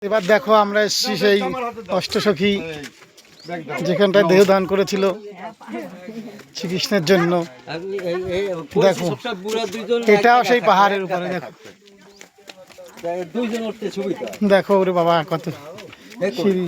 এবার দেখো আমরা এসেছি সেই অষ্টসখী যেখানটায় দেহ দান করেছিল শ্রীকৃষ্ণের জন্য। দেখো এটাও সেই পাহাড়ের উপরে। দেখো দেখো ওরে বাবা কত সিঁড়ি।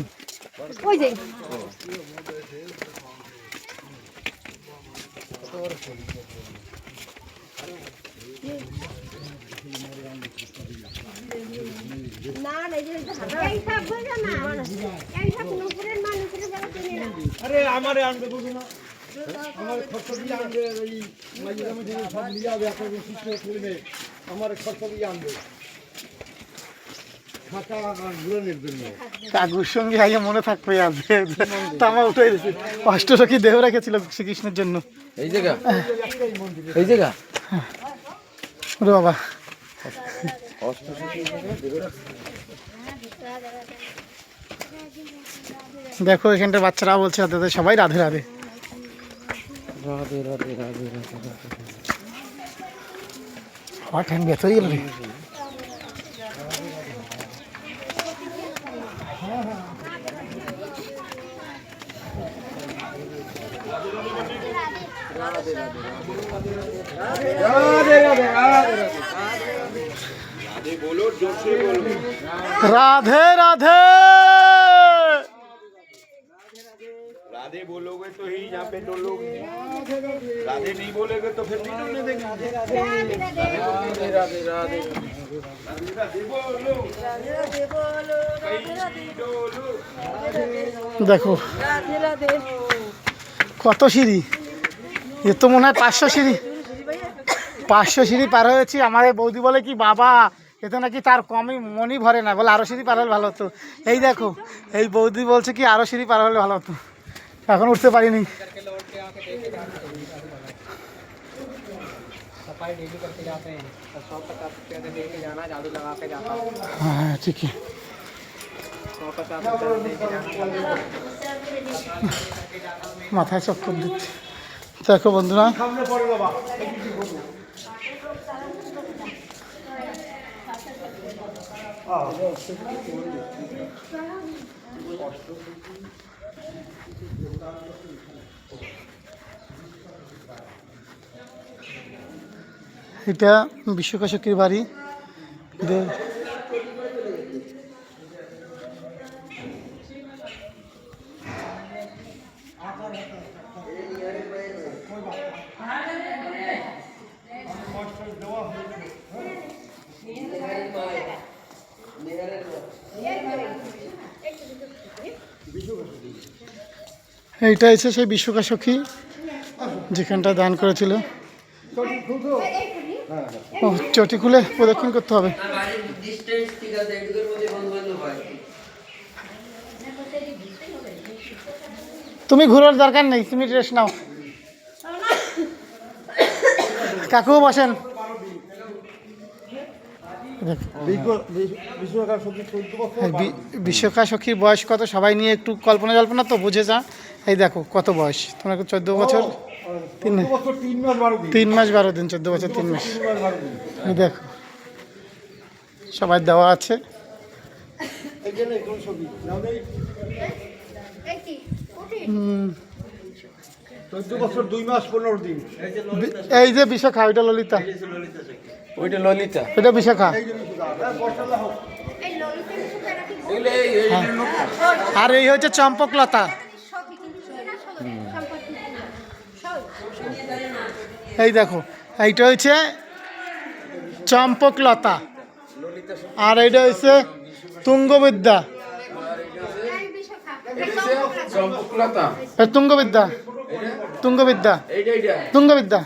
কাকুর সঙ্গে আগে মনে থাকবে তামা উঠে অষ্টসখী দেহ রেখেছিল শ্রীকৃষ্ণের জন্য। এই জায়গা এই জায়গা ওরে বাবা দেখো এখানটা বাচ্চারা বলছে তাদের সবাই রাধে রাধে রাধে রাধে রাধে রাধে। আমার ঠ্যাং ব্যথা হয়ে গেল রে। राधे राधे राधे बोलोगे तो ही यहाँ पे डोलोगे, राधे नहीं बोलोगे तो फिर नहीं डोलने देंगे। राधे राधे राधे राधे देखो কত সিঁড়ি, এ তো মনে হয় 500 সিঁড়ি। 500 সিঁড়ি পার হয়েছি। আমাদের বৌদি বলে কি বাবা এতে নাকি তার কমই মনই ভরে না, বলে আরও সিঁড়ি পার হলে ভালো হতো। এই দেখো এই বৌদি বলছে কি আরও সিঁড়ি পার হলে ভালো হতো, এখন উঠতে পারিনি। হ্যাঁ ঠিকই, মাথায় চক্কর দিচ্ছে। দেখো বন্ধুরা এটা বিশ্বকাশকের বাড়ি। এইটা এসে সেই বিশ্বকাশকী যেখানটা দান করেছিল। ও চটি খুলে প্রদক্ষিণ করতে হবে। তুমি ঘুরার দরকার নেই, তুমি রেস্ট নাও। কাকু বসেন। বিশ্বকাশকীর বয়স কত সবাই নিয়ে একটু কল্পনা জল্পনা তো বুঝে যা। এই দেখো কত বয়স তোমার, 14 বছর 3 মাস 12 দিন, 14 বছর 3 মাস। এই দেখো সবাই দেওয়া আছে। এই যে বিশাখা, ওইটা ললিতা, ওইটা ললিতা, এটা বিশাখা। আর এই হচ্ছে চম্পকলতা। এই দেখো এইটা হচ্ছে চম্পকলতা, আর এইটা হচ্ছে তুঙ্গবিদ্যা। তুঙ্গবিদ্যা তুঙ্গবিদ্যা তুঙ্গবিদ্যা।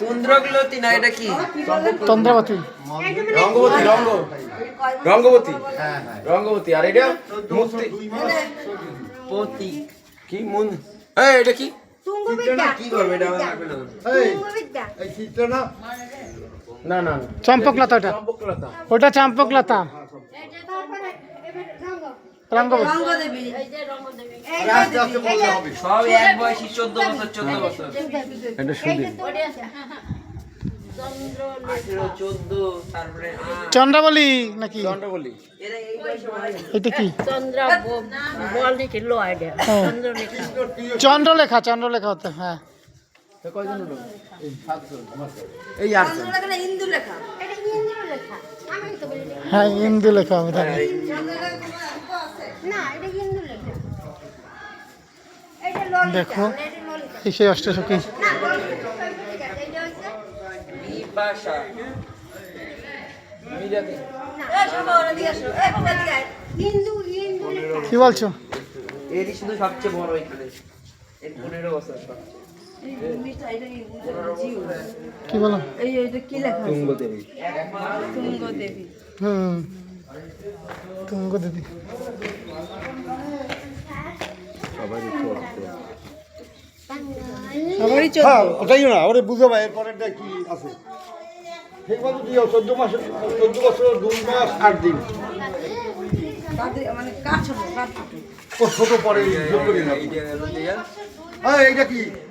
তন্দ্রগলতি না, এটা কি তন্দ্রাবতী, রঙ্গবতী, রঙ্গবতী, রঙ্গবতী। আর এটা মুক্তি কি মন, এটা কি কি করবে এটা? না না চম্পকলতা, ওটা ওটা চম্পকলতা। রঙ্গবতী। রঙ্গদেবী আস্তে আস্তে বলতে হবে। সব এক বয়সী 14 বছর 14 বছর এটা শুনবি। 14 তারপরে চন্দ্রাবলী নাকি চন্দ্র বলি এরা এই বয়সে মারা গেছে। এটা কি চন্দ্র বল লিখে লো আইডিয়া হ্যাঁ। চন্দ্র লিখে চন্দ্রলেখা, চন্দ্রলেখা হতে, হ্যাঁ কয়জন হলো? এই 7 জন। এই 8 জন। হিন্দু লেখা হ্যাঁ হিন্দু লেখা হবে তাহলে। না এটা হিন্দু লেখা এটা ললিতা দেখো এটা ললিতা এই সেই অষ্টসখী। না ললিতা এটা হচ্ছে বিপাশা মিরাদি হিন্দু হিন্দু লেখা কি বলছো? এরই শুধু সবচেয়ে বড় এখানে এর 15 বছর সবচেয়ে কি বলো? এই এটা কি লেখা তুঙ্গ দেবী তুঙ্গ দেবী তুঙ্গ দিদি। সবারই হ্যাঁ, ওটাই না, ওরে বুঝো ভাই, এরপরেরটা কি আছে। ঠিক মতো দিও, 14 মাস, 14 বছর 2 মাস 8 দিন। মানে কাঠ ছোট কাঠ ছোট ও ছোট পরে যোগ করি না। এইটা হলো দিয়া হ্যাঁ, এইটা কি?